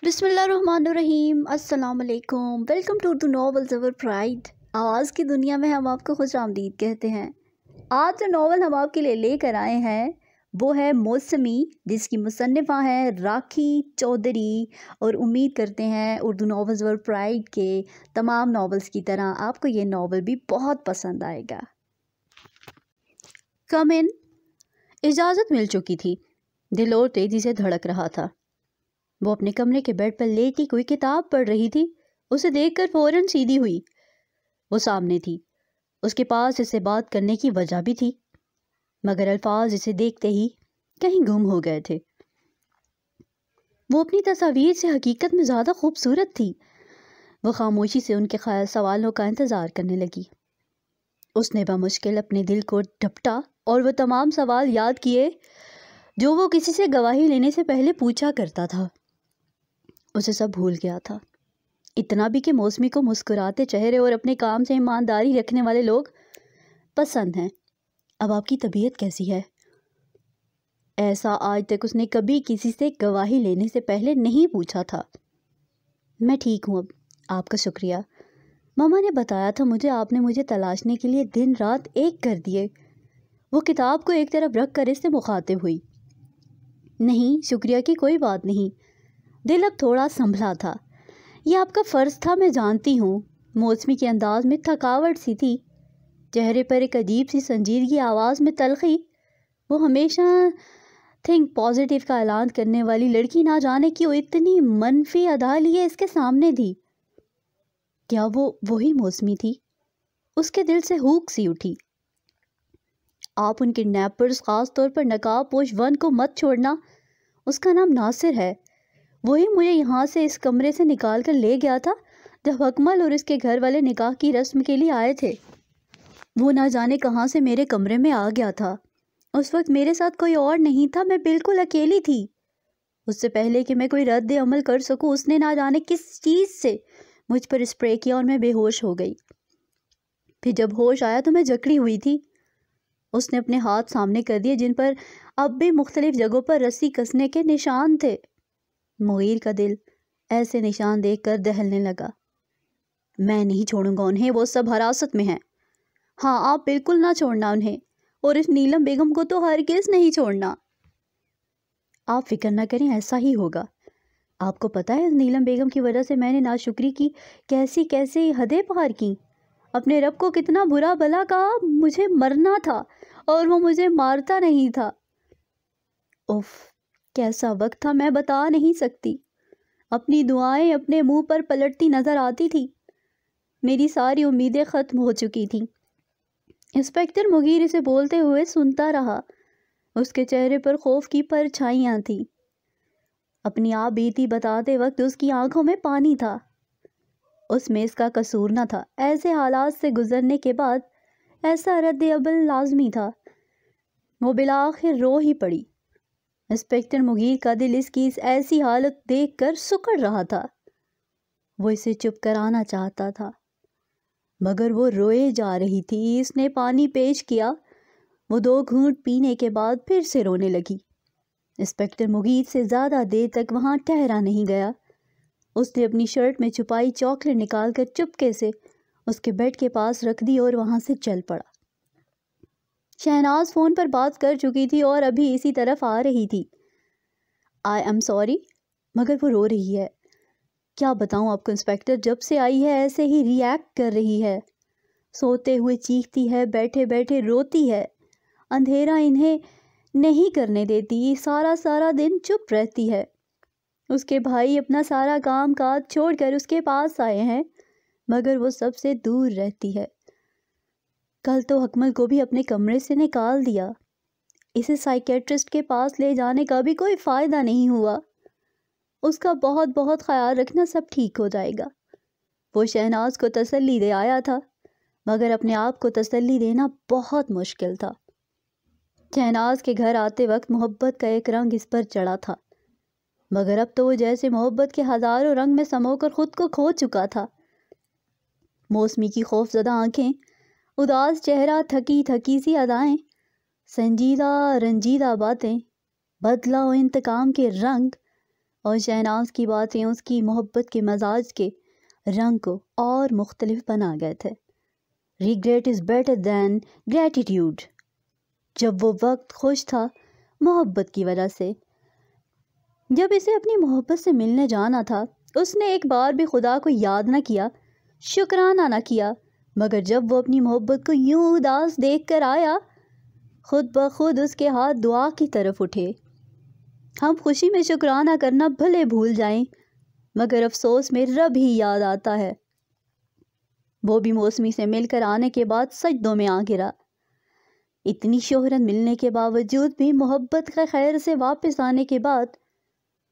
بسم اللہ الرحمن الرحیم۔ السلام علیکم، welcome to the novels over pride. آواز کی دنیا میں ہم آپ کو خوش آمدید کہتے ہیں۔ آج جو ناول ہم آپ کے لیے لے کر آئے ہیں وہ ہے موسمی، جس کی مصنفہ ہیں راکھی چودھری، اور امید کرتے ہیں اردو ناولز اوور پرائڈ کے تمام ناولز کی طرح آپ کو یہ ناول بھی بہت پسند آئے گا۔ کم ان۔ اجازت مل چکی تھی۔ دل اور تیزی سے دھڑک رہا تھا۔ وہ اپنے کمرے کے بیڈ پر لیٹی کوئی کتاب پڑھ رہی تھی۔ اسے دیکھ کر فوراً سیدھی ہوئی۔ وہ سامنے تھی۔ اس کے پاس اسے بات کرنے کی وجہ بھی تھی، مگر الفاظ اسے دیکھتے ہی کہیں گم ہو گئے تھے۔ وہ اپنی تصاویر سے حقیقت میں زیادہ خوبصورت تھی۔ وہ خاموشی سے ان کے سوالوں کا انتظار کرنے لگی۔ اس نے بمشکل اپنے دل کو ڈھپٹا اور وہ تمام سوال یاد کیے جو وہ کسی سے گواہی لینے سے پہلے پوچھا کرتا تھا۔ اسے سب بھول گیا تھا، اتنا بھی کہ موسمی کو مسکراتے چہرے اور اپنے کام سے ایمانداری رکھنے والے لوگ پسند ہیں۔ اب آپ کی طبیعت کیسی ہے؟ ایسا آج تک اس نے کبھی کسی سے گواہی لینے سے پہلے نہیں پوچھا تھا۔ میں ٹھیک ہوں، اب آپ کا شکریہ۔ ماما نے بتایا تھا مجھے، آپ نے مجھے تلاشنے کے لیے دن رات ایک کر دیے۔ وہ کتاب کو ایک طرف رکھ کر اس سے مخاطب ہوئی۔ نہیں، شکریہ کی کوئی بات نہیں۔ دل اب تھوڑا سنبھلا تھا۔ یہ آپ کا فرض تھا، میں جانتی ہوں۔ موسمی کے انداز میں تھکاوٹ سی تھی، چہرے پر ایک عجیب سی سنجیدگی، آواز میں تلخی۔ وہ ہمیشہ تھنک پازیٹیو کا اعلان کرنے والی لڑکی نہ جانے کیوں اتنی منفی ادا لیے اس کے سامنے تھی۔ کیا وہ وہی موسمی تھی؟ اس کے دل سے ہوک سی اٹھی۔ آپ ان کڈنیپرز، خاص طور پر نقاب پوش ون کو مت چھوڑنا۔ اس کا نام ناصر ہے۔ وہی مجھے یہاں سے اس کمرے سے نکال کر لے گیا تھا جب اکمل اور اس کے گھر والے نکاح کی رسم کے لیے آئے تھے۔ وہ نہ جانے کہاں سے میرے کمرے میں آ گیا تھا۔ اس وقت میرے ساتھ کوئی اور نہیں تھا، میں بالکل اکیلی تھی۔ اس سے پہلے کہ میں کوئی رد عمل کر سکوں، اس نے نہ جانے کس چیز سے مجھ پر اسپرے کیا اور میں بے ہوش ہو گئی۔ پھر جب ہوش آیا تو میں جکڑی ہوئی تھی۔ اس نے اپنے ہاتھ سامنے کر دیے جن پر اب بھی مختلف جگہوں پر رسی کسنے کے نشان تھے۔ مغیر کا دل ایسے نشان دیکھ کر دہلنے لگا۔ میں نہیں چھوڑوں گا انہیں، وہ سب حراست میں ہیں۔ ہاں، آپ بالکل نہ چھوڑنا انہیں، اور اس نیلم بیگم کو تو ہرگز نہیں چھوڑنا۔ آپ فکر نہ کریں، ایسا ہی ہوگا۔ آپ کو پتہ ہے اس نیلم بیگم کی وجہ سے میں نے ناشکری کی کیسی کیسی حدیں پار کی، اپنے رب کو کتنا برا بھلا کہا۔ مجھے مرنا تھا اور وہ مجھے مارتا نہیں تھا۔ اف، کیسا وقت تھا، میں بتا نہیں سکتی۔ اپنی دعائیں اپنے منہ پر پلٹتی نظر آتی تھی۔ میری ساری امیدیں ختم ہو چکی تھیں۔ انسپکٹر مغیر اسے بولتے ہوئے سنتا رہا۔ اس کے چہرے پر خوف کی پرچھائیاں تھیں۔ اپنی آپ بیتی بتاتے وقت اس کی آنکھوں میں پانی تھا۔ اس میں اس کا قصور نہ تھا۔ ایسے حالات سے گزرنے کے بعد ایسا رد عمل لازمی تھا۔ وہ بالآخر رو ہی پڑی۔ انسپکٹر مغیر کا دل اس کی ایسی حالت دیکھ کر سکڑ رہا تھا۔ وہ اسے چپ کرانا چاہتا تھا، مگر وہ روئے جا رہی تھی۔ اس نے پانی پیش کیا۔ وہ 2 گھونٹ پینے کے بعد پھر سے رونے لگی۔ انسپکٹر مغیر سے زیادہ دیر تک وہاں ٹھہرا نہیں گیا۔ اس نے اپنی شرٹ میں چھپائی چاکلیٹ نکال کر چپکے سے اس کے بیڈ کے پاس رکھ دی اور وہاں سے چل پڑا۔ شہناز فون پر بات کر چکی تھی اور ابھی اسی طرف آ رہی تھی۔ آئی ایم سوری، مگر وہ رو رہی ہے۔ کیا بتاؤں آپ کو انسپکٹر، جب سے آئی ہے ایسے ہی ری ایکٹ کر رہی ہے۔ سوتے ہوئے چیختی ہے، بیٹھے بیٹھے روتی ہے، اندھیرا انہیں نہیں کرنے دیتی، سارا دن چپ رہتی ہے۔ اس کے بھائی اپنا سارا کام کاج چھوڑ کر اس کے پاس آئے ہیں، مگر وہ سب سے دور رہتی ہے۔ کل تو اکمل کو بھی اپنے کمرے سے نکال دیا۔ اسے سائیکیٹرسٹ کے پاس لے جانے کا بھی کوئی فائدہ نہیں ہوا۔ اس کا بہت خیال رکھنا، سب ٹھیک ہو جائے گا۔ وہ شہناز کو تسلی دے آیا تھا، مگر اپنے آپ کو تسلی دینا بہت مشکل تھا۔ شہناز کے گھر آتے وقت محبت کا ایک رنگ اس پر چڑھا تھا، مگر اب تو وہ جیسے محبت کے ہزاروں رنگ میں سمو کر خود کو کھو چکا تھا۔ موسمی کی خوف زدہ آنکھیں، اداس چہرہ، تھکی سی ادائیں، سنجیدہ رنجیدہ باتیں، بدلہ و انتقام کے رنگ، اور شہناز کی باتیں اس کی محبت کے مزاج کے رنگ کو اور مختلف بنا گئے تھے۔ Regret is better than gratitude. جب وہ وقت خوش تھا محبت کی وجہ سے، جب اسے اپنی محبت سے ملنے جانا تھا، اس نے ایک بار بھی خدا کو یاد نہ کیا، شکرانہ نہ کیا، مگر جب وہ اپنی محبت کو یوں اداس دیکھ کر آیا، خود بخود اس کے ہاتھ دعا کی طرف اٹھے۔ ہم خوشی میں شکرانہ کرنا بھلے بھول جائیں، مگر افسوس میں رب ہی یاد آتا ہے۔ وہ بھی موسمی سے مل کر آنے کے بعد سجدوں میں آ گرا۔ اتنی شہرت ملنے کے باوجود بھی، محبت کے خیر سے واپس آنے کے بعد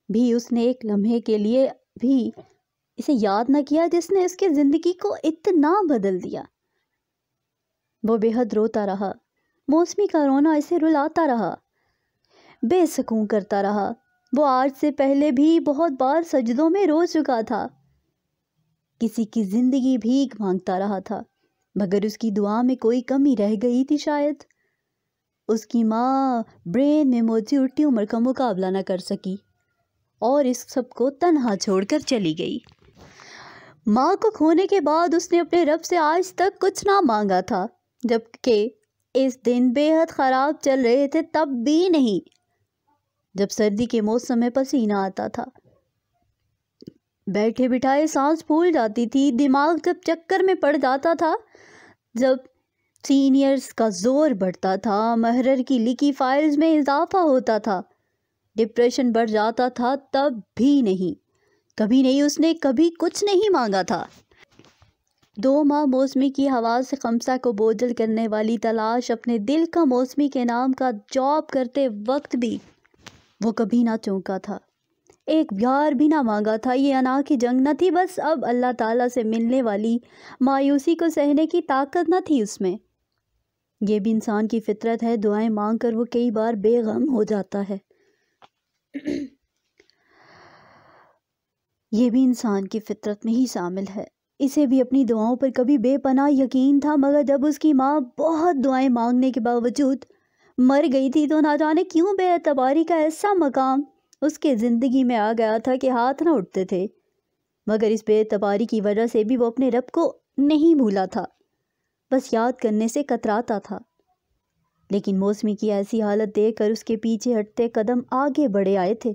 بھی اس نے ایک لمحے کے لیے بھی اسے یاد نہ کیا جس نے اس کی زندگی کو اتنا بدل دیا۔ وہ بے حد روتا رہا۔ موسمی کا رونا اسے رلاتا رہا، بے سکون کرتا رہا۔ وہ آج سے پہلے بھی بہت بار سجدوں میں رو چکا تھا، کسی کی زندگی بھیک مانگتا رہا تھا، مگر اس کی دعا میں کوئی کمی رہ گئی تھی شاید۔ اس کی ماں برین میں موجود ٹیومر کا مقابلہ نہ کر سکی اور اس سب کو تنہا چھوڑ کر چلی گئی۔ ماں کو کھونے کے بعد اس نے اپنے رب سے آج تک کچھ نہ مانگا تھا، جبکہ اس دن بے حد خراب چل رہے تھے تب بھی نہیں، جب سردی کے موسم میں پسینہ آتا تھا، بیٹھے بٹھائے سانس پھول جاتی تھی، دماغ جب چکر میں پڑ جاتا تھا، جب سینئرز کا زور بڑھتا تھا، محرر کی لکھی فائلز میں اضافہ ہوتا تھا، ڈپریشن بڑھ جاتا تھا، تب بھی نہیں، کبھی نہیں، اس نے کبھی کچھ نہیں مانگا تھا۔ 2 ماہ موسمی کی ہوا سے خمسہ کو بوجھل کرنے والی تلاش، اپنے دل کا موسمی کے نام کا جاب کرتے وقت بھی وہ کبھی نہ چونکا تھا، ایک پیار بھی نہ مانگا تھا۔ یہ انا کی جنگ نہ تھی، بس اب اللہ تعالیٰ سے ملنے والی مایوسی کو سہنے کی طاقت نہ تھی اس میں۔ یہ بھی انسان کی فطرت ہے، دعائیں مانگ کر وہ کئی بار بے غم ہو جاتا ہے۔ یہ بھی انسان کی فطرت میں ہی شامل ہے۔ اسے بھی اپنی دعاؤں پر کبھی بے پناہ یقین تھا، مگر جب اس کی ماں بہت دعائیں مانگنے کے باوجود مر گئی تھی تو نہ جانے کیوں بے اعتباری کا ایسا مقام اس کے زندگی میں آ گیا تھا کہ ہاتھ نہ اٹھتے تھے، مگر اس بے اعتباری کی وجہ سے بھی وہ اپنے رب کو نہیں بھولا تھا، بس یاد کرنے سے کتراتا تھا۔ لیکن موسمی کی ایسی حالت دیکھ کر اس کے پیچھے ہٹتے قدم آگے بڑھے آئے تھے۔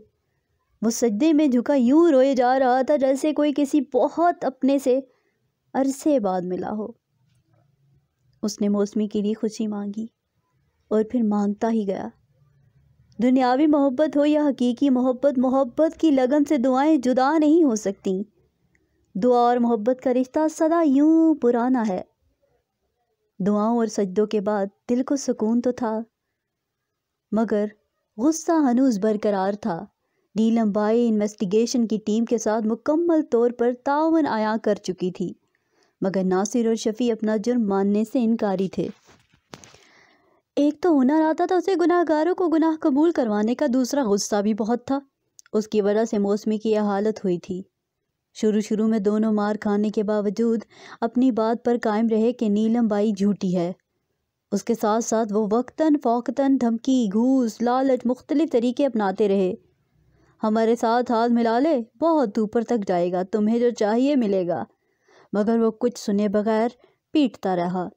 وہ سجدے میں جھکا یوں روئے جا رہا تھا جیسے کوئی کسی بہت اپنے سے عرصے بعد ملا ہو۔ اس نے موسمی کے لیے خوشی مانگی اور پھر مانگتا ہی گیا۔ دنیاوی محبت ہو یا حقیقی محبت، محبت کی لگن سے دعائیں جدا نہیں ہو سکتیں۔ دعا اور محبت کا رشتہ سدا یوں پرانا ہے۔ دعاؤں اور سجدوں کے بعد دل کو سکون تو تھا، مگر غصہ ہنوز برقرار تھا۔ نیلم بائی انویسٹیگیشن کی ٹیم کے ساتھ مکمل طور پر تعاون عیاں کر چکی تھی، مگر ناصر اور شفیع اپنا جرم ماننے سے انکاری تھے۔ ایک تو ہنر آتا تھا اسے گناہ گاروں کو گناہ قبول کروانے کا، دوسرا غصہ بھی بہت تھا۔ اس کی وجہ سے موسمی کی یہ حالت ہوئی تھی۔ شروع میں دونوں مار کھانے کے باوجود اپنی بات پر قائم رہے کہ نیلم بائی جھوٹی ہے۔ اس کے ساتھ ساتھ وہ وقتاً فوقتاً دھمکی، گھوس، لالچ، مختلف طریقے اپناتے رہے۔ ہمارے ساتھ ہاتھ ملا لے، بہت اوپر تک جائے گا، تمہیں جو چاہیے ملے گا، مگر وہ کچھ سنے بغیر پیٹتا رہا۔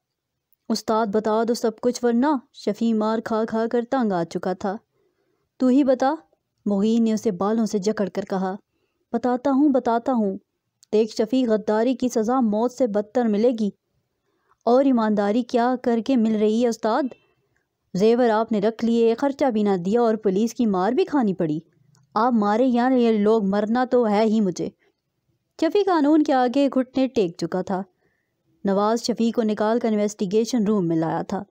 استاد بتا دو سب کچھ ورنہ۔ شفیع مار کھا کھا کر تنگ آ چکا تھا۔ تو ہی بتا، مغین نے اسے بالوں سے جکڑ کر کہا۔ بتاتا ہوں۔ دیکھ شفیع، غداری کی سزا موت سے بدتر ملے گی، اور ایمانداری کیا کر کے مل رہی ہے استاد؟ زیور آپ نے رکھ لیے، خرچہ بھی نہ دیا اور پولیس کی مار بھی کھانی پڑی۔ آپ مارے یا یہ لوگ، مرنا تو ہے ہی مجھے۔ شفیع قانون کے آگے گھٹنے ٹیک چکا تھا۔ نواز شفیع کو نکال کر انویسٹیگیشن روم میں لایا تھا۔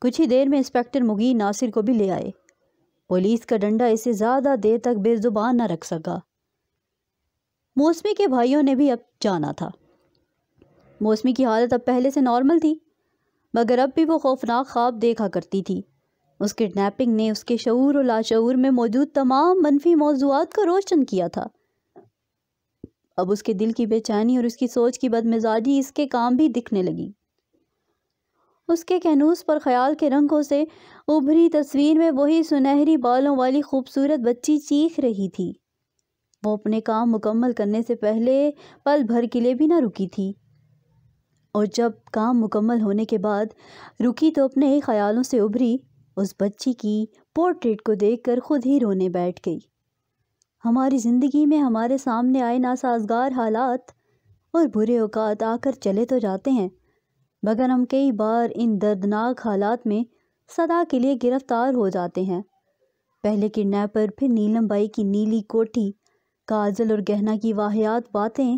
کچھ ہی دیر میں انسپکٹر مغین ناصر کو بھی لے آئے۔ پولیس کا ڈنڈا اسے زیادہ دیر تک بے زبان نہ رکھ سکا۔ موسمی کے بھائیوں نے بھی اب جانا تھا۔ موسمی کی حالت اب پہلے سے نارمل تھی، مگر اب بھی وہ خوفناک خواب دیکھا کرتی تھی۔ اس کڈنیپنگ نے اس کے شعور و لاشعور میں موجود تمام منفی موضوعات کو روشن کیا تھا۔ اب اس کے دل کی بے چینی اور اس کی سوچ کی بدمزاجی اس کے کام بھی دکھنے لگی۔ اس کے کینوس پر خیال کے رنگوں سے ابھری تصویر میں وہی سنہری بالوں والی خوبصورت بچی چیخ رہی تھی۔ وہ اپنے کام مکمل کرنے سے پہلے پل بھر کے لیے بھی نہ رکی تھی، اور جب کام مکمل ہونے کے بعد رکی تو اپنے ہی خیالوں سے ابھری اس بچی کی پورٹریٹ کو دیکھ کر خود ہی رونے بیٹھ گئی۔ ہماری زندگی میں ہمارے سامنے آئے ناسازگار حالات اور برے اوقات آ کر چلے تو جاتے ہیں، مگر ہم کئی بار ان دردناک حالات میں سدا کے لیے گرفتار ہو جاتے ہیں۔ پہلے کڈنیپر، پھر نیلم بائی کی نیلی کوٹھی، کاجل اور گہنا کی واہیات باتیں،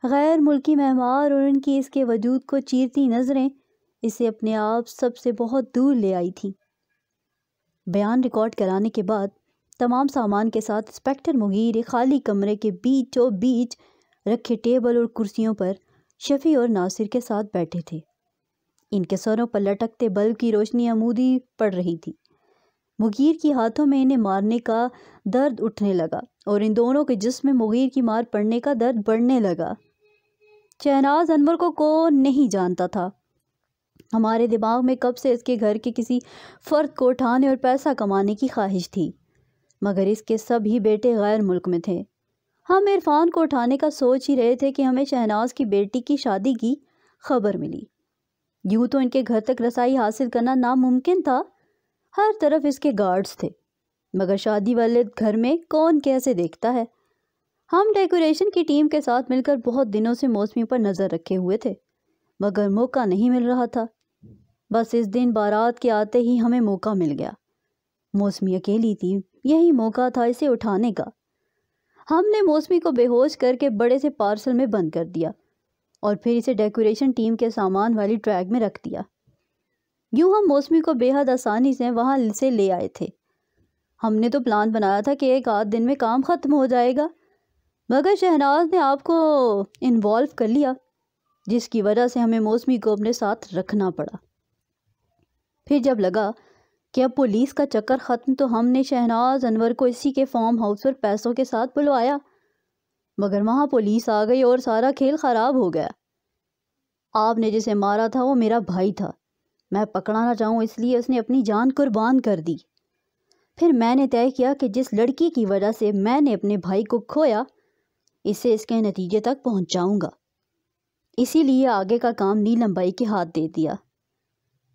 غیر ملکی مہمان اور ان کی اس کے وجود کو چیرتی نظریں اسے اپنے آپ سب سے بہت دور لے آئی تھیں۔ بیان ریکارڈ کرانے کے بعد تمام سامان کے ساتھ انسپکٹر مغیر ایک خالی کمرے کے بیچوں بیچ رکھے ٹیبل اور کرسیوں پر شفیع اور ناصر کے ساتھ بیٹھے تھے۔ ان کے سروں پر لٹکتے بلب کی روشنی عمودی پڑ رہی تھی۔ مغیر کی ہاتھوں میں انہیں مارنے کا درد اٹھنے لگا اور ان دونوں کے جسم میں مغیر کی مار پڑنے کا درد بڑھنے لگا۔ شہناز انور کو کون نہیں جانتا تھا؟ ہمارے دماغ میں کب سے اس کے گھر کے کسی فرد کو اٹھانے اور پیسہ کمانے کی خواہش تھی، مگر اس کے سب ہی بیٹے غیر ملک میں تھے۔ ہم عرفان کو اٹھانے کا سوچ ہی رہے تھے کہ ہمیں شہناز کی بیٹی کی شادی کی خبر ملی۔ یوں تو ان کے گھر تک رسائی حاصل کرنا ناممکن تھا، ہر طرف اس کے گارڈز تھے، مگر شادی والے گھر میں کون کیسے دیکھتا ہے؟ ہم ڈیکوریشن کی ٹیم کے ساتھ مل کر بہت دنوں سے موسمی پر نظر رکھے ہوئے تھے، مگر موقع نہیں مل رہا تھا۔ بس اس دن بارات کے آتے ہی ہمیں موقع مل گیا۔ موسمی اکیلی تھی، یہی موقع تھا اسے اٹھانے کا۔ ہم نے موسمی کو بے ہوش کر کے بڑے سے پارسل میں بند کر دیا اور پھر اسے ڈیکوریشن ٹیم کے سامان والی ٹریک میں رکھ دیا۔ یوں ہم موسمی کو بے حد آسانی سے وہاں سے لے آئے تھے۔ ہم نے تو پلان بنایا تھا کہ ایک آدھ دن میں کام ختم ہو جائے گا، مگر شہناز نے آپ کو انوالو کر لیا، جس کی وجہ سے ہمیں موسمی کو اپنے ساتھ رکھنا پڑا۔ پھر جب لگا کہ اب پولیس کا چکر ختم تو ہم نے شہناز انور کو اسی کے فارم ہاؤس پر پیسوں کے ساتھ بلوایا، مگر وہاں پولیس آ گئی اور سارا کھیل خراب ہو گیا۔ آپ نے جسے مارا تھا وہ میرا بھائی تھا، میں پکڑا نہ جاؤں اس لیے اس نے اپنی جان قربان کر دی۔ پھر میں نے طے کیا کہ جس لڑکی کی وجہ سے میں نے اپنے بھائی کو کھویا، اسے اس کے نتیجے تک پہنچاؤں گا، اسی لیے آگے کا کام نیلم بائی کے ہاتھ دے دیا۔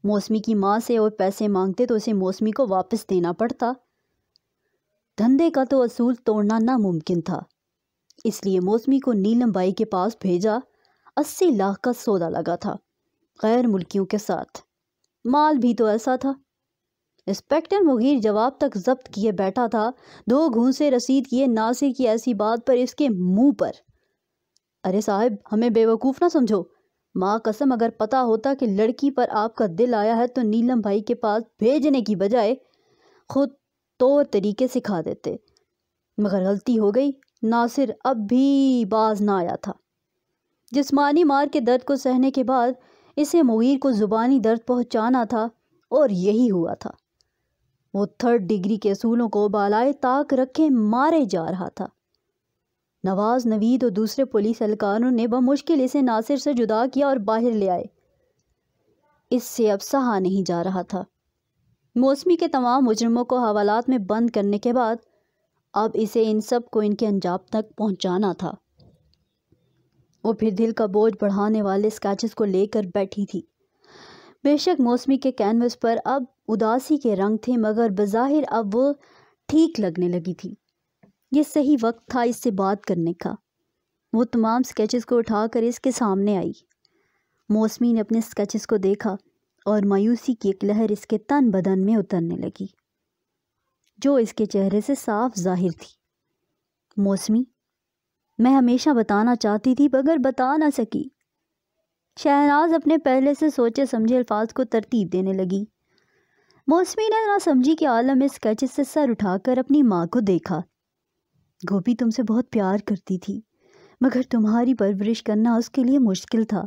موسمی کی ماں سے اور پیسے مانگتے تو اسے موسمی کو واپس دینا پڑتا۔ دھندے کا تو اصول توڑنا ناممکن تھا، اس لیے موسمی کو نیلم بائی کے پاس بھیجا۔ 80 لاکھ کا سودا لگا تھا، غیر ملکیوں کے ساتھ۔ مال بھی تو ایسا تھا۔ انسپکٹر مغیر جواب تک ضبط کیے بیٹھا تھا، 2 گھونسے رسید کیے ناصر کی ایسی بات پر اس کے منہ پر۔ ارے صاحب، ہمیں بیوقوف نہ سمجھو، ماں قسم اگر پتہ ہوتا کہ لڑکی پر آپ کا دل آیا ہے تو نیلم بھائی کے پاس بھیجنے کی بجائے خود طور طریقے سکھا دیتے، مگر غلطی ہو گئی۔ ناصر اب بھی باز نہ آیا تھا۔ جسمانی مار کے درد کو سہنے کے بعد اسے مغیر کو زبانی درد پہنچانا تھا، اور یہی ہوا تھا۔ وہ 3rd ڈگری کے اصولوں کو بالائے طاق رکھے مارے جا رہا تھا۔ نواز، نوید اور دوسرے پولیس اہلکاروں نے بمشکل اسے ناصر سے جدا کیا اور باہر لے آئے۔ اس سے اب سہا نہیں جا رہا تھا۔ موسمی کے تمام مجرموں کو حوالات میں بند کرنے کے بعد اب اسے ان سب کو ان کے انجام تک پہنچانا تھا۔ وہ پھر دل کا بوجھ بڑھانے والے اسکیچز کو لے کر بیٹھی تھی۔ بے شک موسمی کے کینوس پر اب اداسی کے رنگ تھے، مگر بظاہر اب وہ ٹھیک لگنے لگی تھی۔ یہ صحیح وقت تھا اس سے بات کرنے کا۔ وہ تمام اسکیچز کو اٹھا کر اس کے سامنے آئی۔ موسمی نے اپنے اسکیچز کو دیکھا اور مایوسی کی ایک لہر اس کے تن بدن میں اترنے لگی، جو اس کے چہرے سے صاف ظاہر تھی۔ موسمی، میں ہمیشہ بتانا چاہتی تھی مگر بتا نہ سکی۔ شہناز اپنے پہلے سے سوچے سمجھے الفاظ کو ترتیب دینے لگی۔ موسمی نے نہ سمجھی کے عالم میں اسکیچز سے سر اٹھا کر اپنی ماں کو دیکھا۔ گوپی تم سے بہت پیار کرتی تھی، مگر تمہاری پرورش کرنا اس کے لیے مشکل تھا،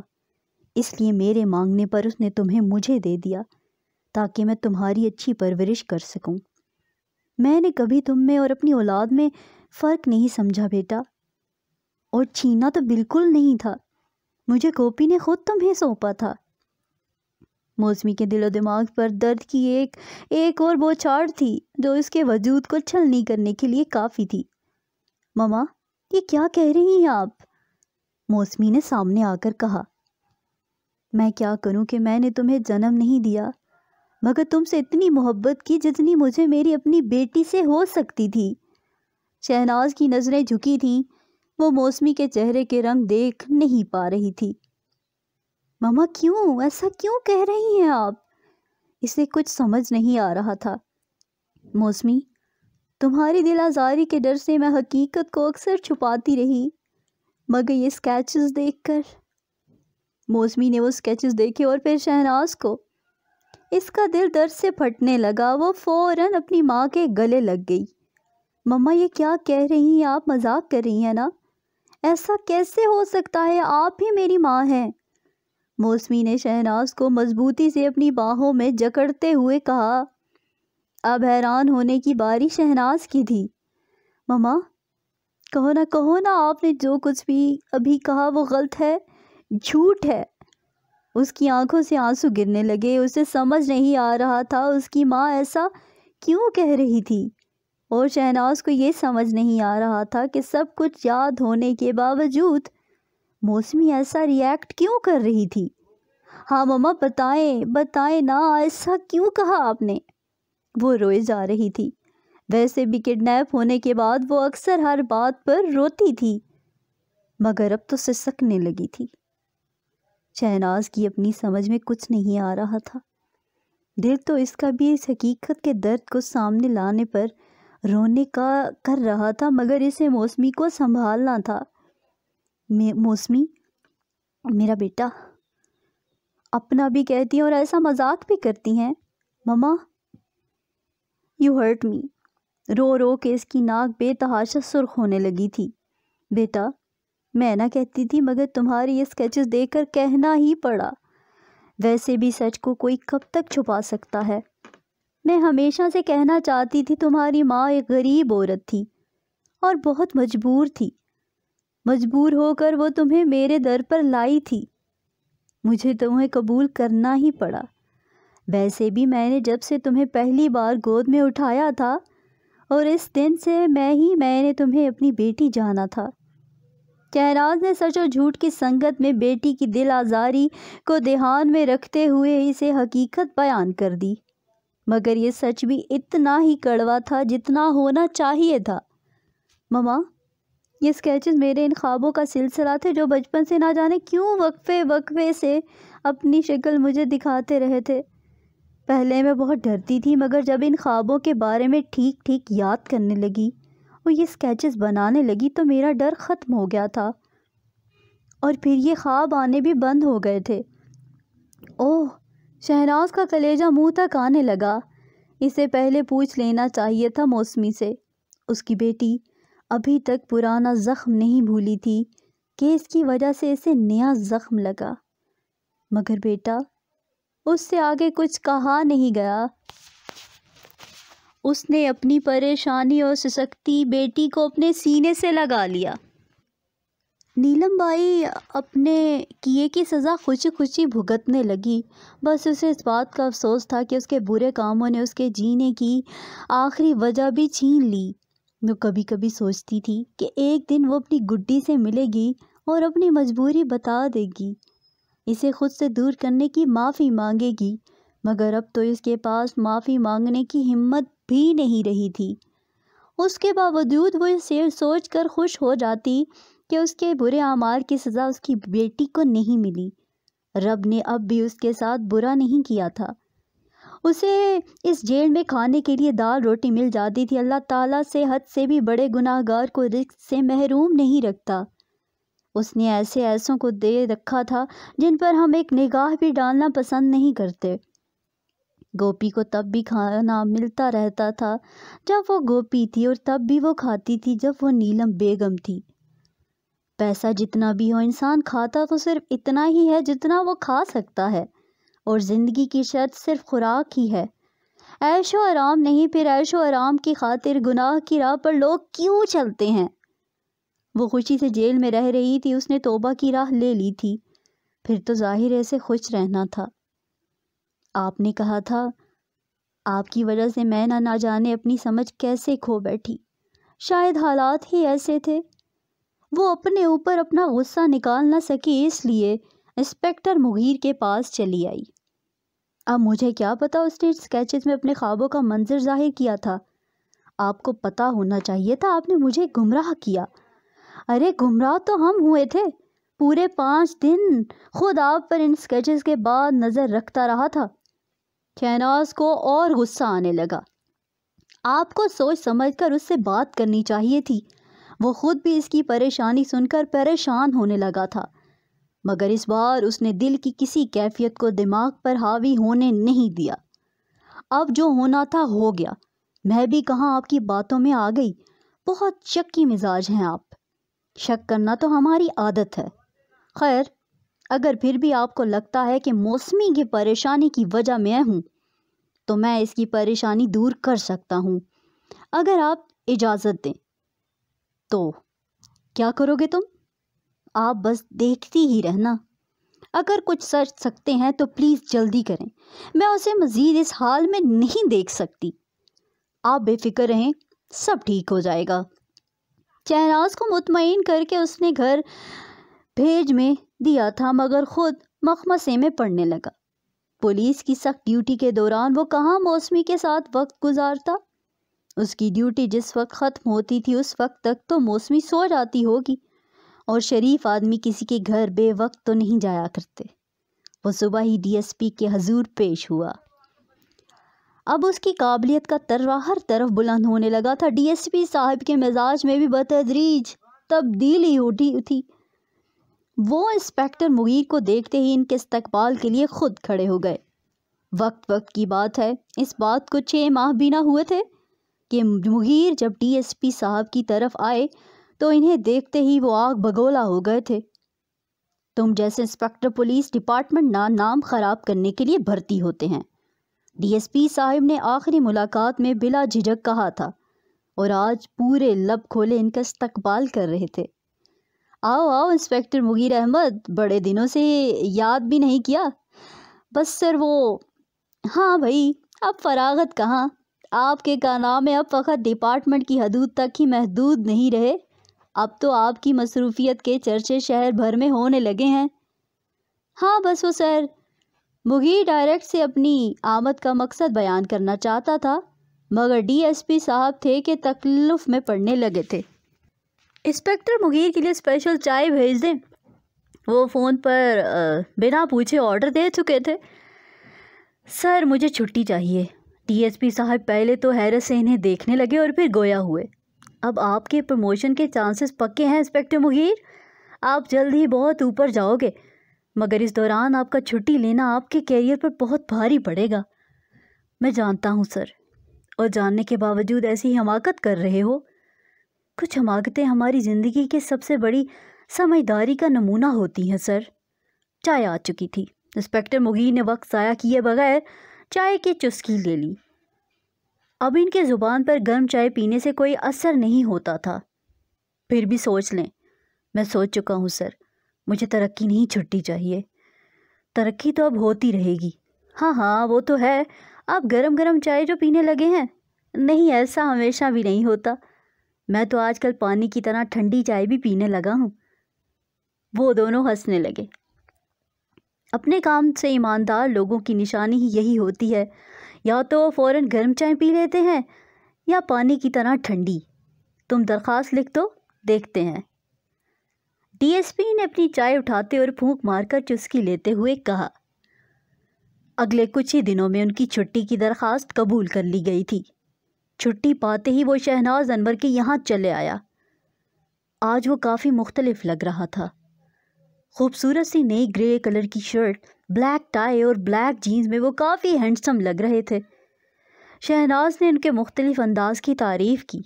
اس لیے میرے مانگنے پر اس نے تمہیں مجھے دے دیا تاکہ میں تمہاری اچھی پرورش کر سکوں۔ میں نے کبھی تم میں اور اپنی اولاد میں فرق نہیں سمجھا بیٹا، اور چھینا تو بالکل نہیں تھا، مجھے گوپی نے خود تمہیں سونپا تھا۔ موسمی کے دل و دماغ پر درد کی ایک اور بوچھاڑ تھی جو اس کے وجود کو چھلنی کرنے کے لیے کافی تھی۔ ماما، یہ کیا کہہ رہی ہیں آپ؟ موسمی نے سامنے آ کر کہا۔ میں کیا کروں کہ میں نے تمہیں جنم نہیں دیا، مگر تم سے اتنی محبت کی جتنی مجھے میری اپنی بیٹی سے ہو سکتی تھی۔ شہناز کی نظریں جھکی تھیں، وہ موسمی کے چہرے کے رنگ دیکھ نہیں پا رہی تھی۔ ماما کیوں ایسا کیوں کہہ رہی ہیں آپ؟ اسے کچھ سمجھ نہیں آ رہا تھا۔ موسمی، تمہاری دل آزاری کے ڈر سے میں حقیقت کو اکثر چھپاتی رہی، مگر یہ اسکیچز دیکھ کر… موسمی نے وہ اسکیچز دیکھے اور پھر شہناز کو۔ اس کا دل درد سے پھٹنے لگا، وہ فوراً اپنی ماں کے گلے لگ گئی۔ مما یہ کیا کہہ رہی ہیں آپ؟ مذاق کر رہی ہیں نا؟ ایسا کیسے ہو سکتا ہے؟ آپ ہی میری ماں ہیں۔ موسمی نے شہناز کو مضبوطی سے اپنی باہوں میں جکڑتے ہوئے کہا۔ اب حیران ہونے کی باری شہناز کی تھی۔ مما کہو نا آپ نے جو کچھ بھی ابھی کہا وہ غلط ہے، جھوٹ ہے۔ اس کی آنکھوں سے آنسو گرنے لگے۔ اسے سمجھ نہیں آ رہا تھا اس کی ماں ایسا کیوں کہہ رہی تھی، اور شہناز کو یہ سمجھ نہیں آ رہا تھا کہ سب کچھ یاد ہونے کے باوجود موسمی ایسا ری ایکٹ کیوں کر رہی تھی۔ ہاں مما بتائیں نا، ایسا کیوں کہا آپ نے؟ وہ روئے جا رہی تھی۔ ویسے بھی کڈنیپ ہونے کے بعد وہ اکثر ہر بات پر روتی تھی، مگر اب تو سسکنے لگی تھی۔ شہناز کی اپنی سمجھ میں کچھ نہیں آ رہا تھا۔ دل تو اس کا بھی اس حقیقت کے درد کو سامنے لانے پر رونے کا کر رہا تھا، مگر اسے موسمی کو سنبھالنا تھا۔ موسمی میرا بیٹا، اپنا بھی کہتی ہیں اور ایسا مذاق بھی کرتی ہیں۔ مما یو ہرٹ می۔ رو رو کے اس کی ناک بے تحاشا سرخ ہونے لگی تھی۔ بیٹا میں نہ کہتی تھی، مگر تمہاری یہ اسکیچز دیکھ کر کہنا ہی پڑا۔ ویسے بھی سچ کو کوئی کب تک چھپا سکتا ہے؟ میں ہمیشہ سے کہنا چاہتی تھی تمہاری ماں ایک غریب عورت تھی اور بہت مجبور تھی۔ مجبور ہو کر وہ تمہیں میرے در پر لائی تھی، مجھے تمہیں قبول کرنا ہی پڑا۔ ویسے بھی میں نے جب سے تمہیں پہلی بار گود میں اٹھایا تھا، اور اس دن سے میں نے تمہیں اپنی بیٹی جانا تھا۔ شہناز نے سچ اور جھوٹ کی سنگت میں بیٹی کی دل آزاری کو دھیان میں رکھتے ہوئے اسے حقیقت بیان کر دی، مگر یہ سچ بھی اتنا ہی کڑوا تھا جتنا ہونا چاہیے تھا۔ مما یہ اسکیچز میرے ان خوابوں کا سلسلہ تھے جو بچپن سے نہ جانے کیوں وقفے سے اپنی شکل مجھے دکھاتے رہے تھے۔ پہلے میں بہت ڈرتی تھی، مگر جب ان خوابوں کے بارے میں ٹھیک یاد کرنے لگی اور یہ اسکیچز بنانے لگی تو میرا ڈر ختم ہو گیا تھا، اور پھر یہ خواب آنے بھی بند ہو گئے تھے۔ اوہ، شہناز کا کلیجہ منہ تک آنے لگا۔ اسے پہلے پوچھ لینا چاہیے تھا موسمی سے۔ اس کی بیٹی ابھی تک پرانا زخم نہیں بھولی تھی کہ اس کی وجہ سے اسے نیا زخم لگا، مگر بیٹا اس سے آگے کچھ کہا نہیں گیا۔ اس نے اپنی پریشانی اور سسکتی بیٹی کو اپنے سینے سے لگا لیا۔ نیلم بائی اپنے کیے کی سزا خوشی خوشی بھگتنے لگی۔ بس اسے اس بات کا افسوس تھا کہ اس کے برے کاموں نے اس کے جینے کی آخری وجہ بھی چھین لی۔ وہ کبھی کبھی سوچتی تھی کہ ایک دن وہ اپنی گڈی سے ملے گی اور اپنی مجبوری بتا دے گی، اسے خود سے دور کرنے کی معافی مانگے گی، مگر اب تو اس کے پاس معافی مانگنے کی ہمت بھی نہیں رہی تھی۔ اس کے باوجود وہ اسے سوچ کر خوش ہو جاتی کہ اس کے برے اعمال کی سزا اس کی بیٹی کو نہیں ملی۔ رب نے اب بھی اس کے ساتھ برا نہیں کیا تھا۔ اسے اس جیل میں کھانے کے لیے دال روٹی مل جاتی تھی۔ اللہ تعالیٰ سے حد سے بھی بڑے گناہ گار کو رزق سے محروم نہیں رکھتا۔ اس نے ایسوں کو دے رکھا تھا جن پر ہم ایک نگاہ بھی ڈالنا پسند نہیں کرتے۔ گوپی کو تب بھی کھانا ملتا رہتا تھا جب وہ گوپی تھی، اور تب بھی وہ کھاتی تھی جب وہ نیلم بیگم تھی۔ پیسہ جتنا بھی ہو، انسان کھاتا تو صرف اتنا ہی ہے جتنا وہ کھا سکتا ہے، اور زندگی کی شرط صرف خوراک ہی ہے، عیش و آرام نہیں۔ پھر عیش و آرام کی خاطر گناہ کی راہ پر لوگ کیوں چلتے ہیں؟ وہ خوشی سے جیل میں رہ رہی تھی، اس نے توبہ کی راہ لے لی تھی، پھر تو ظاہر ایسے خوش رہنا تھا۔ آپ نے کہا تھا آپ کی وجہ سے میں نہ جانے اپنی سمجھ کیسے کھو بیٹھی۔ شاید حالات ہی ایسے تھے، وہ اپنے اوپر اپنا غصہ نکال نہ سکی، اس لیے انسپکٹر مغیر کے پاس چلی آئی۔ اب مجھے کیا پتا اس نے اسکیچز میں اپنے خوابوں کا منظر ظاہر کیا تھا۔ آپ کو پتا ہونا چاہیے تھا، آپ نے مجھے گمراہ کیا۔ ارے گمراہ تو ہم ہوئے تھے، پورے 5 دن خود آپ پر ان اسکیچز کے بعد نظر رکھتا رہا تھا۔ شہناز کو اور غصہ آنے لگا۔ آپ کو سوچ سمجھ کر اس سے بات کرنی چاہیے تھی۔ وہ خود بھی اس کی پریشانی سن کر پریشان ہونے لگا تھا، مگر اس بار اس نے دل کی کسی کیفیت کو دماغ پر حاوی ہونے نہیں دیا۔ اب جو ہونا تھا ہو گیا، میں بھی کہاں آپ کی باتوں میں آ گئی۔ بہت شکی مزاج ہیں آپ، شک کرنا تو ہماری عادت ہے۔ خیر، اگر پھر بھی آپ کو لگتا ہے کہ موسمی کی پریشانی کی وجہ میں ہوں تو میں اس کی پریشانی دور کر سکتا ہوں، اگر آپ اجازت دیں تو۔ کیا کرو گے تم؟ آپ بس دیکھتی ہی رہنا۔ اگر کچھ سر سکتے ہیں تو پلیز جلدی کریں، میں اسے مزید اس حال میں نہیں دیکھ سکتی۔ آپ بے فکر رہیں، سب ٹھیک ہو جائے گا۔ شہناز کو مطمئن کر کے اس نے گھر بھیج میں دیا تھا، مگر خود مخمصے میں پڑنے لگا۔ پولیس کی سخت ڈیوٹی کے دوران وہ کہاں موسمی کے ساتھ وقت گزارتا۔ اس کی ڈیوٹی جس وقت ختم ہوتی تھی اس وقت تک تو موسمی سو جاتی ہوگی، اور شریف آدمی کسی کے گھر بے وقت تو نہیں جایا کرتے۔ وہ صبح ہی ڈی ایس پی کے حضور پیش ہوا۔ اب اس کی قابلیت کا ترا ہر طرف بلند ہونے لگا تھا۔ ڈی ایس پی صاحب کے مزاج میں بھی بتدریج تبدیلی ہوتی تھی۔ وہ انسپکٹر مغیر کو دیکھتے ہی ان کے استقبال کے لیے خود کھڑے ہو گئے۔ وقت کی بات ہے، اس بات کو 6 ماہ بھی نہ ہوئے تھے کہ مغیر جب ڈی ایس پی صاحب کی طرف آئے تو انہیں دیکھتے ہی وہ آگ بگولا ہو گئے تھے۔ تم جیسے انسپکٹر پولیس ڈپارٹمنٹ نام خراب کرنے کے لیے بھرتی ہوتے ہیں، ڈی ایس پی صاحب نے آخری ملاقات میں بلا جھجک کہا تھا، اور آج پورے لب کھولے ان کا استقبال کر رہے تھے۔ آؤ آؤ انسپکٹر مغیر احمد، بڑے دنوں سے یاد بھی نہیں کیا۔ بس سر وہ، ہاں بھائی، اب فراغت کہاں، آپ کے کارنامے اب فقط ڈپارٹمنٹ کی حدود تک ہی محدود نہیں رہے، اب تو آپ کی مصروفیت کے چرچے شہر بھر میں ہونے لگے ہیں۔ ہاں بس وہ سر، مغیر ڈائریکٹ سے اپنی آمد کا مقصد بیان کرنا چاہتا تھا، مگر ڈی ایس پی صاحب تھے کہ تکلف میں پڑنے لگے تھے۔ انسپکٹر مغیر کے لیے اسپیشل چائے بھیج دیں، وہ فون پر بنا پوچھے آرڈر دے چکے تھے۔ سر مجھے چھٹی چاہیے۔ ڈی ایس پی صاحب پہلے تو حیرت سے انہیں دیکھنے لگے اور پھر گویا ہوئے۔ اب آپ کے پروموشن کے چانسز پکے ہیں انسپکٹر مغیر، آپ جلد ہی بہت اوپر جاؤ گے، مگر اس دوران آپ کا چھٹی لینا آپ کے کیریئر پر بہت بھاری پڑے گا۔ میں جانتا ہوں سر، اور جاننے کے باوجود ایسی حماقت کر رہے ہو۔ کچھ حماقتیں ہماری زندگی کی سب سے بڑی سمجھداری کا نمونہ ہوتی ہیں سر۔ چائے آ چکی تھی۔ انسپکٹر مغیر نے وقت ضائع کیے بغیر چائے کی چسکی لے لی۔ اب ان کے زبان پر گرم چائے پینے سے کوئی اثر نہیں ہوتا تھا۔ پھر بھی سوچ لیں، میں سوچ چکا ہوں سر، مجھے ترقی نہیں چھٹی چاہیے۔ ترقی تو اب ہوتی رہے گی۔ ہاں ہاں وہ تو ہے، آپ گرم گرم چائے جو پینے لگے ہیں، نہیں ایسا ہمیشہ بھی نہیں ہوتا، میں تو آج کل پانی کی طرح ٹھنڈی چائے بھی پینے لگا ہوں۔ وہ دونوں ہنسنے لگے۔ اپنے کام سے ایماندار لوگوں کی نشانی ہی یہی ہوتی ہے، یا تو وہ فوراً گرم چائے پی لیتے ہیں یا پانی کی طرح ٹھنڈی۔ تم درخواست لکھ دو، دیکھتے ہیں۔ ڈی ایس پی نے اپنی چائے اٹھاتے اور پھونک مار کر چسکی لیتے ہوئے کہا۔ اگلے کچھ ہی دنوں میں ان کی چھٹی کی درخواست قبول کر لی گئی تھی۔ چھٹی پاتے ہی وہ شہناز انور کے یہاں چلے آیا۔ آج وہ کافی مختلف لگ رہا تھا۔ خوبصورت سی نئی گرے کلر کی شرٹ، بلیک ٹائی اور بلیک جینز میں وہ کافی ہینڈسم لگ رہے تھے۔ شہناز نے ان کے مختلف انداز کی تعریف کی۔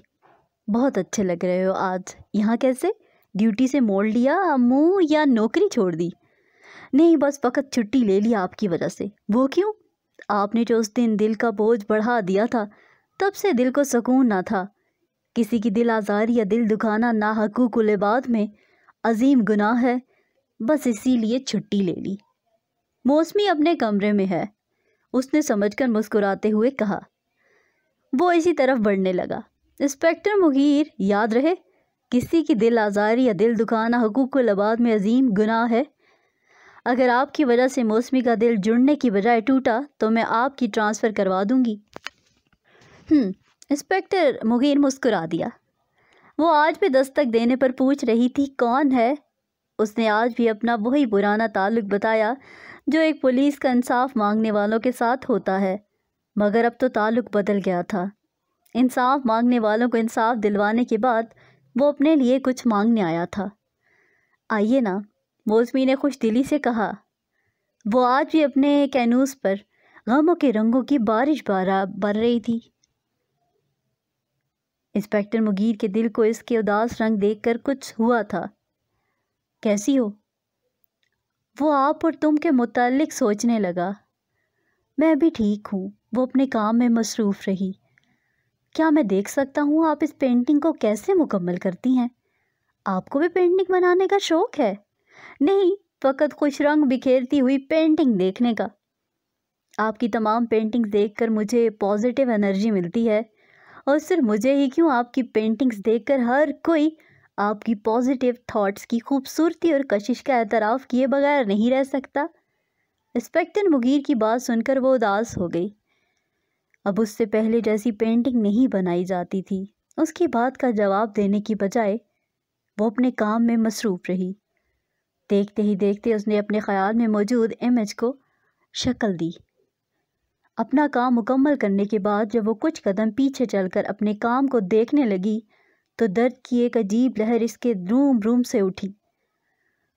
بہت اچھے لگ رہے ہو آج، یہاں کیسے؟ ڈیوٹی سے موڑ لیا منہ یا نوکری چھوڑ دی؟ نہیں بس فقط چھٹی لے لی آپ کی وجہ سے۔ وہ کیوں؟ آپ نے جو اس دن دل کا بوجھ بڑھا دیا تھا، تب سے دل کو سکون نہ تھا۔ کسی کی دل آزاری یا دل دکھانا ناحقوق العباد میں عظیم گناہ ہے، بس اسی لیے چھٹی لے لی۔ موسمی اپنے کمرے میں ہے، اس نے سمجھ کر مسکراتے ہوئے کہا۔ وہ اسی طرف بڑھنے لگا۔ انسپکٹر مغیر، یاد رہے کسی کی دل آزاری یا دل دکھانا حقوق العباد میں عظیم گناہ ہے۔ اگر آپ کی وجہ سے موسمی کا دل جڑنے کی بجائے ٹوٹا تو میں آپ کی ٹرانسفر کروا دوں گی۔ انسپکٹر مغیر مسکرا دیا۔ وہ آج بھی دستک دینے پر پوچھ رہی تھی کون ہے؟ اس نے آج بھی اپنا وہی پرانا تعلق بتایا جو ایک پولیس کا انصاف مانگنے والوں کے ساتھ ہوتا ہے، مگر اب تو تعلق بدل گیا تھا۔ انصاف مانگنے والوں کو انصاف دلوانے کے بعد وہ اپنے لیے کچھ مانگنے آیا تھا۔ آئیے نا، موسمی نے خوش دلی سے کہا۔ وہ آج بھی اپنے کینوس پر غموں کے رنگوں کی بارش بر رہی تھی۔ انسپکٹر مغیر کے دل کو اس کے اداس رنگ دیکھ کر کچھ ہوا تھا۔ کیسی ہو؟ وہ آپ اور تم کے متعلق سوچنے لگا۔ میں بھی ٹھیک ہوں، وہ اپنے کام میں مصروف رہی۔ کیا میں دیکھ سکتا ہوں آپ اس پینٹنگ کو کیسے مکمل کرتی ہیں؟ آپ کو بھی پینٹنگ بنانے کا شوق ہے؟ نہیں، فقط خوش رنگ بکھیرتی ہوئی پینٹنگ دیکھنے کا۔ آپ کی تمام پینٹنگز دیکھ کر مجھے پازیٹیو انرجی ملتی ہے، اور صرف مجھے ہی کیوں، آپ کی پینٹنگز دیکھ کر ہر کوئی آپ کی پازیٹیو تھاٹس کی خوبصورتی اور کشش کا اعتراف کیے بغیر نہیں رہ سکتا۔ انسپکٹر مغیر کی بات سن کر وہ اداس ہو گئی۔ اب اس سے پہلے جیسی پینٹنگ نہیں بنائی جاتی تھی۔ اس کی بات کا جواب دینے کی بجائے وہ اپنے کام میں مصروف رہی۔ دیکھتے ہی دیکھتے اس نے اپنے خیال میں موجود امیج کو شکل دی۔ اپنا کام مکمل کرنے کے بعد جب وہ کچھ قدم پیچھے چل کر اپنے کام کو دیکھنے لگی تو درد کی ایک عجیب لہر اس کے روم روم سے اٹھی۔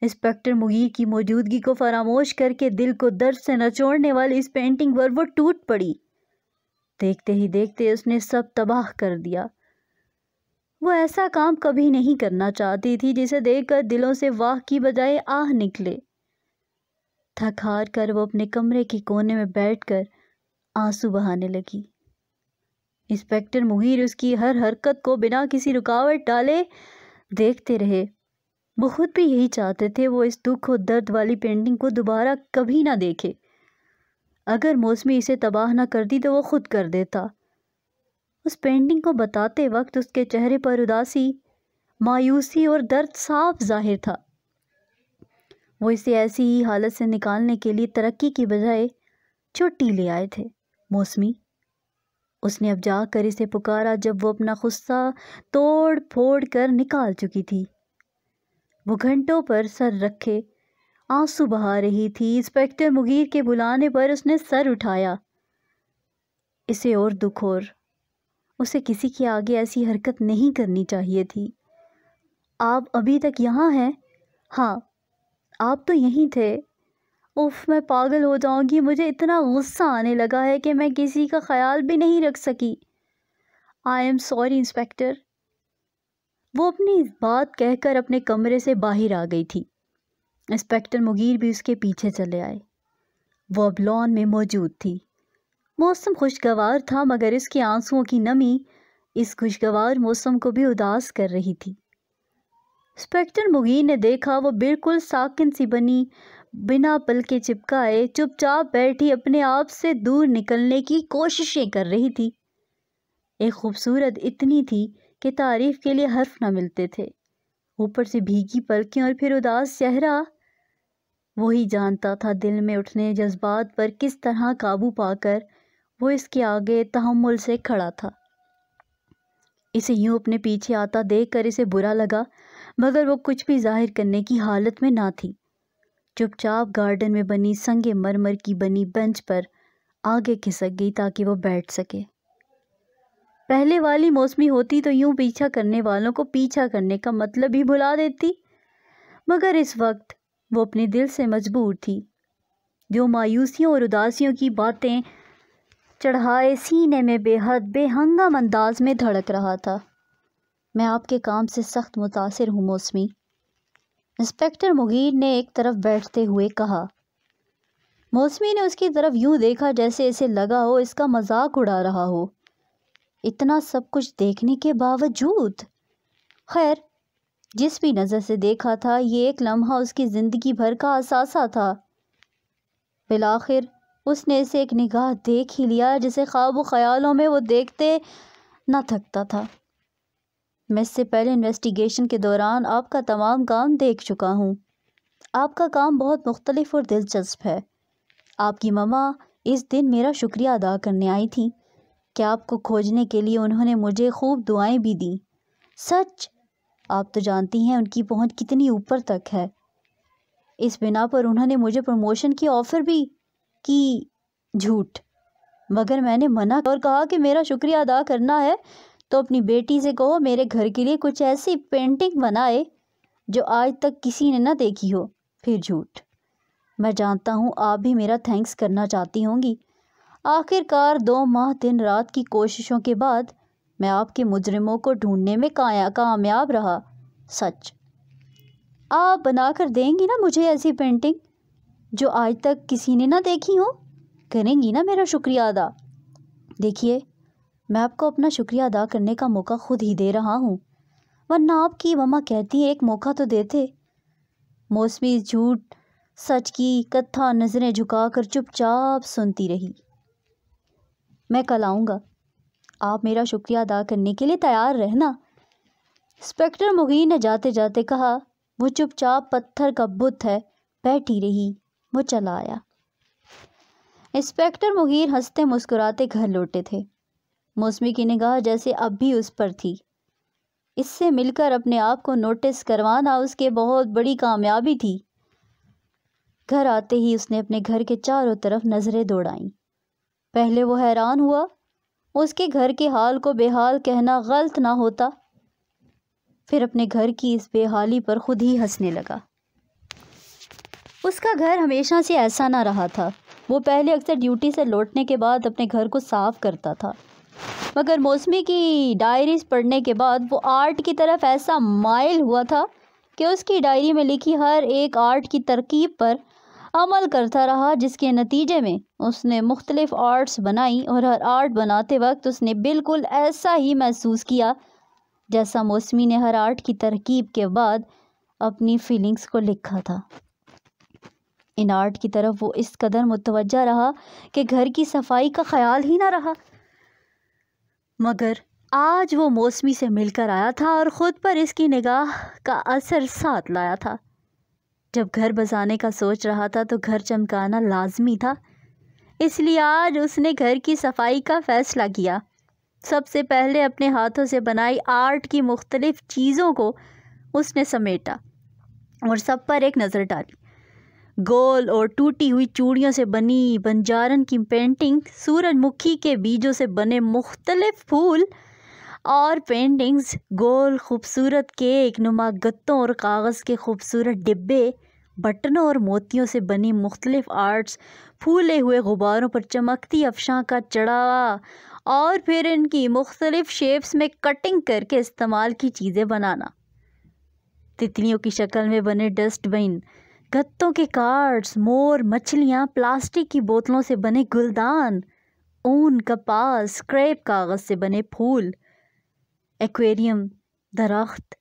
انسپکٹر مغیر کی موجودگی کو فراموش کر کے دل کو درد سے نچوڑنے والی اس پینٹنگ پر وہ ٹوٹ پڑی۔ دیکھتے ہی دیکھتے اس نے سب تباہ کر دیا۔ وہ ایسا کام کبھی نہیں کرنا چاہتی تھی جسے دیکھ کر دلوں سے واہ کی بجائے آہ نکلے۔ تھک ہار کر وہ اپنے کمرے کے کونے میں بیٹھ کر آنسو بہانے لگی۔ انسپکٹر مغیر اس کی ہر حرکت کو بنا کسی رکاوٹ ڈالے دیکھتے رہے۔ وہ خود بھی یہی چاہتے تھے، وہ اس دکھ و درد والی پینٹنگ کو دوبارہ کبھی نہ دیکھے۔ اگر موسمی اسے تباہ نہ کرتی تو وہ خود کر دیتا۔ اس پینٹنگ کو بتاتے وقت اس کے چہرے پر اداسی، مایوسی اور درد صاف ظاہر تھا۔ وہ اسے ایسی ہی حالت سے نکالنے کے لیے ترقی کی بجائے چوٹی لے آئے تھے۔ موسمی، اس نے اب جا کر اسے پکارا جب وہ اپنا غصہ توڑ پھوڑ کر نکال چکی تھی۔ وہ گھنٹوں پر سر رکھے آنسو بہا رہی تھی۔ انسپکٹر مغیر کے بلانے پر اس نے سر اٹھایا۔ اسے اور دکھ، اور اسے کسی کے آگے ایسی حرکت نہیں کرنی چاہیے تھی۔ آپ ابھی تک یہاں ہیں؟ ہاں، آپ تو یہیں تھے۔ اف، میں پاگل ہو جاؤں گی، مجھے اتنا غصہ آنے لگا ہے کہ میں کسی کا خیال بھی نہیں رکھ سکی۔ I am sorry inspector. وہ اپنی بات کہہ کر اپنے کمرے سے باہر آ گئی تھی۔ انسپکٹر مغیر بھی اس کے پیچھے چلے آئے۔ وہ اب لان میں موجود تھی۔ موسم خوشگوار تھا، مگر اس کے آنسوؤں کی نمی اس خوشگوار موسم کو بھی اداس کر رہی تھی۔ انسپکٹر مغیر نے دیکھا وہ بالکل ساکن سی بنی، بنا پلکے چپکائے چپ چاپ بیٹھی اپنے آپ سے دور نکلنے کی کوششیں کر رہی تھی۔ ایک خوبصورت اتنی تھی کہ تعریف کے لیے حرف نہ ملتے تھے، اوپر سے بھیگی پلکیں اور پھر اداس چہرہ۔ وہی جانتا تھا دل میں اٹھنے جذبات پر کس طرح قابو پا کر وہ اس کے آگے تحمل سے کھڑا تھا۔ اسے یوں اپنے پیچھے آتا دیکھ کر اسے برا لگا، مگر وہ کچھ بھی ظاہر کرنے کی حالت میں نہ تھی۔ چپ چاپ گارڈن میں بنی سنگ مرمر کی بنی بینچ پر آگے کھسک گئی تاکہ وہ بیٹھ سکے۔ پہلے والی موسمی ہوتی تو یوں پیچھا کرنے والوں کو پیچھا کرنے کا مطلب ہی بھلا دیتی، مگر اس وقت وہ اپنے دل سے مجبور تھی، جو مایوسیوں اور اداسیوں کی باتیں چڑھائے سینے میں بے حد بے ہنگم انداز میں دھڑک رہا تھا۔ میں آپ کے کام سے سخت متاثر ہوں موسمی، انسپکٹر مغیر نے ایک طرف بیٹھتے ہوئے کہا۔ موسمی نے اس کی طرف یوں دیکھا جیسے اسے لگا ہو اس کا مذاق اڑا رہا ہو۔ اتنا سب کچھ دیکھنے کے باوجود؟ خیر، جس بھی نظر سے دیکھا تھا یہ ایک لمحہ اس کی زندگی بھر کا اثاثہ تھا۔ بالآخر اس نے اسے ایک نگاہ دیکھ ہی لیا جسے خواب و خیالوں میں وہ دیکھتے نہ تھکتا تھا۔ میں اس سے پہلے انویسٹیگیشن کے دوران آپ کا تمام کام دیکھ چکا ہوں۔ آپ کا کام بہت مختلف اور دلچسپ ہے۔ آپ کی ماما اس دن میرا شکریہ ادا کرنے آئی تھیں کہ آپ کو کھوجنے کے لیے انہوں نے مجھے خوب دعائیں بھی دیں۔ سچ؟ آپ تو جانتی ہیں ان کی پہنچ کتنی اوپر تک ہے۔ اس بنا پر انہوں نے مجھے پروموشن کی آفر بھی کی۔ جھوٹ۔ مگر میں نے منع اور کہا کہ میرا شکریہ ادا کرنا ہے تو اپنی بیٹی سے کہو میرے گھر کے لیے کچھ ایسی پینٹنگ بنائے جو آج تک کسی نے نہ دیکھی ہو۔ پھر جھوٹ۔ میں جانتا ہوں آپ بھی میرا تھینکس کرنا چاہتی ہوں گی۔ آخر کار 2 ماہ دن رات کی کوششوں کے بعد میں آپ کے مجرموں کو ڈھونڈنے میں کامیاب رہا۔ سچ؟ آپ بنا کر دیں گی نا مجھے ایسی پینٹنگ جو آج تک کسی نے نہ دیکھی ہو؟ کریں گی نا میرا شکریہ ادا؟ دیکھیے، میں آپ کو اپنا شکریہ ادا کرنے کا موقع خود ہی دے رہا ہوں، ورنہ آپ کی ماما کہتی ہے ایک موقع تو دیتے۔ موسمی جھوٹ سچ کی کتھا نظریں جھکا کر چپ چاپ سنتی رہی۔ میں کل آؤں گا، آپ میرا شکریہ ادا کرنے کے لیے تیار رہنا، انسپکٹر مغیر نے جاتے جاتے کہا۔ وہ چپ چاپ پتھر کا بت ہے بیٹھی رہی۔ وہ چلا آیا۔ انسپکٹر مغیر ہنستے مسکراتے گھر لوٹے تھے۔ موسمی کی نگاہ جیسے اب بھی اس پر تھی۔ اس سے مل کر اپنے آپ کو نوٹس کروانا اس کے بہت بڑی کامیابی تھی۔ گھر آتے ہی اس نے اپنے گھر کے چاروں طرف نظریں دوڑائیں۔ پہلے وہ حیران ہوا، اس کے گھر کے حال کو بے حال کہنا غلط نہ ہوتا۔ پھر اپنے گھر کی اس بے حالی پر خود ہی ہنسنے لگا۔ اس کا گھر ہمیشہ سے ایسا نہ رہا تھا۔ وہ پہلے اکثر ڈیوٹی سے لوٹنے کے بعد اپنے گھر کو صاف کرتا تھا، مگر موسمی کی ڈائریز پڑھنے کے بعد وہ آرٹ کی طرف ایسا مائل ہوا تھا کہ اس کی ڈائری میں لکھی ہر ایک آرٹ کی ترکیب پر عمل کرتا رہا، جس کے نتیجے میں اس نے مختلف آرٹس بنائیں اور ہر آرٹ بناتے وقت اس نے بالکل ایسا ہی محسوس کیا جیسا موسمی نے ہر آرٹ کی ترکیب کے بعد اپنی فیلنگز کو لکھا تھا۔ ان آرٹ کی طرف وہ اس قدر متوجہ رہا کہ گھر کی صفائی کا خیال ہی نہ رہا۔ مگر آج وہ موسمی سے مل کر آیا تھا اور خود پر اس کی نگاہ کا اثر ساتھ لایا تھا۔ جب گھر بسانے کا سوچ رہا تھا تو گھر چمکانا لازمی تھا، اس لیے آج اس نے گھر کی صفائی کا فیصلہ کیا۔ سب سے پہلے اپنے ہاتھوں سے بنائی آرٹ کی مختلف چیزوں کو اس نے سمیٹا اور سب پر ایک نظر ڈالی۔ گول اور ٹوٹی ہوئی چوڑیوں سے بنی بنجارن کی پینٹنگ، سورج مکھی کے بیجوں سے بنے مختلف پھول اور پینٹنگز، گول خوبصورت کیک نما گتوں اور کاغذ کے خوبصورت ڈبے، بٹنوں اور موتیوں سے بنی مختلف آرٹس، پھولے ہوئے غباروں پر چمکتی افشاں کا چڑھاوا اور پھر ان کی مختلف شیپس میں کٹنگ کر کے استعمال کی چیزیں بنانا، تتلیوں کی شکل میں بنے ڈسٹ بن، گتوں کے کارڈز، مور، مچھلیاں، پلاسٹک کی بوتلوں سے بنے گلدان، اون، کپاس، کریپ کاغذ سے بنے پھول، ایکویریم، درخت،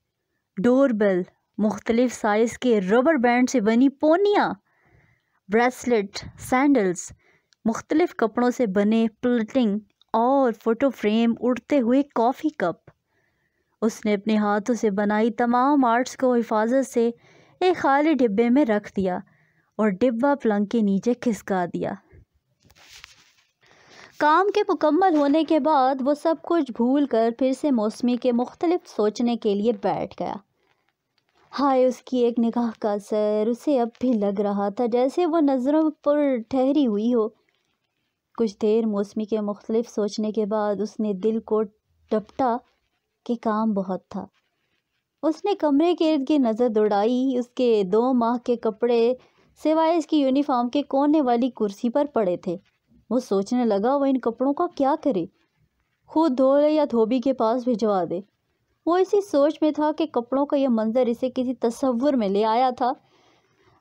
ڈور بیل، مختلف سائز کے ربر بینڈ سے بنی پونیاں، بریسلٹ، سینڈلز، مختلف کپڑوں سے بنے پلیٹنگ اور فوٹو فریم، اڑتے ہوئے کافی کپ۔ اس نے اپنے ہاتھوں سے بنائی تمام آرٹس کو حفاظت سے ایک خالی ڈبے میں رکھ دیا اور ڈبہ پلنگ کے نیچے کھسکا دیا۔ کام کے مکمل ہونے کے بعد وہ سب کچھ بھول کر پھر سے موسمی کے مختلف سوچنے کے لیے بیٹھ گیا۔ ہائے، اس کی ایک نگاہ کا اثر اسے اب بھی لگ رہا تھا جیسے وہ نظروں پر ٹھہری ہوئی ہو۔ کچھ دیر موسمی کے مختلف سوچنے کے بعد اس نے دل کو ڈپٹا کہ کام بہت تھا۔ اس نے کمرے کے ارد گرد نظر دوڑائی۔ اس کے 2 ماہ کے کپڑے سوائے اس کی یونیفارم کے کونے والی کرسی پر پڑے تھے۔ وہ سوچنے لگا وہ ان کپڑوں کا کیا کرے، خود دھو لے یا دھوبی کے پاس بھجوا دے۔ وہ اسی سوچ میں تھا کہ کپڑوں کا یہ منظر اسے کسی تصور میں لے آیا تھا۔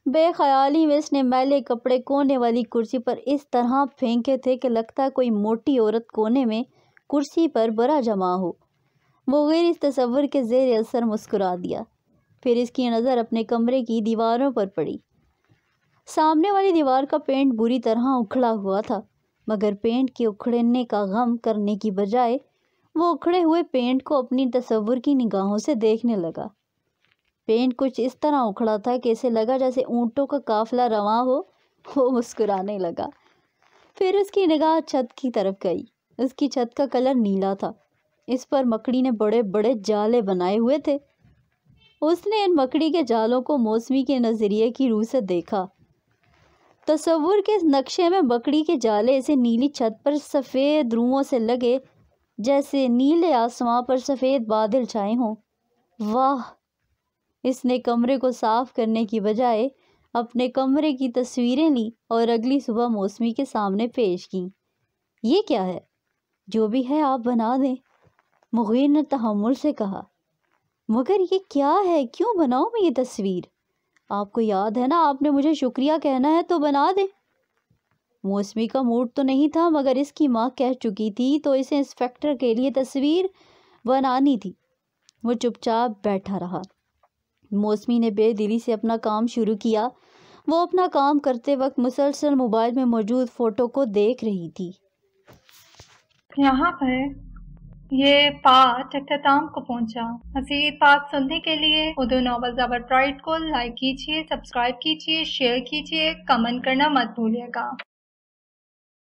بے خیالی میں اس نے میلے کپڑے کونے والی کرسی پر اس طرح پھینکے تھے کہ لگتا کوئی موٹی عورت کونے میں کرسی پر برا جمع ہو۔ مغیر اس تصور کے زیر اثر مسکرا دیا۔ پھر اس کی نظر اپنے کمرے کی دیواروں پر پڑی۔ سامنے والی دیوار کا پینٹ بری طرح اکھڑا ہوا تھا، مگر پینٹ کے اکھڑنے کا غم کرنے کی بجائے وہ اکھڑے ہوئے پینٹ کو اپنی تصور کی نگاہوں سے دیکھنے لگا۔ پینٹ کچھ اس طرح اکھڑا تھا کہ اسے لگا جیسے اونٹوں کا قافلہ رواں ہو۔ وہ مسکرانے لگا۔ پھر اس کی نگاہ چھت کی طرف گئی۔ اس کی چھت کا کلر نیلا تھا۔ اس پر مکڑی نے بڑے بڑے جالے بنائے ہوئے تھے۔ اس نے ان مکڑی کے جالوں کو موسمی کے نظریے کی روح سے دیکھا۔ تصور کے نقشے میں مکڑی کے جالے اسے نیلی چھت پر سفید روؤں سے لگے جیسے نیلے آسمان پر سفید بادل چھائے ہوں۔ واہ! اس نے کمرے کو صاف کرنے کی بجائے اپنے کمرے کی تصویریں لیں اور اگلی صبح موسمی کے سامنے پیش کیں۔ یہ کیا ہے؟ جو بھی ہے آپ بنا دیں، مغیر نے تحمل سے کہا۔ مگر یہ کیا ہے؟ کیوں بناؤں میں یہ تصویر؟ آپ کو یاد ہے نا، آپ نے مجھے شکریہ کہنا ہے تو بنا دیں۔ موسمی کا موڈ تو نہیں تھا، مگر اس کی ماں کہہ چکی تھی تو اسے انسپیکٹر کے لیے تصویر بنانی تھی۔ وہ چپ چاپ بیٹھا رہا۔ موسمی نے بے دلی سے اپنا کام شروع کیا۔ وہ اپنا کام کرتے وقت مسلسل موبائل میں موجود فوٹو کو دیکھ رہی تھی۔ یہاں پر یہ پارٹ اختتام کو پہنچا۔ مزید پارٹ سننے کے لیے اردو ناول زبر برائٹ کو لائک کیجیے، سبسکرائب کیجیے، شیئر کیجیے، کمنٹ کرنا مت بھولیے گا۔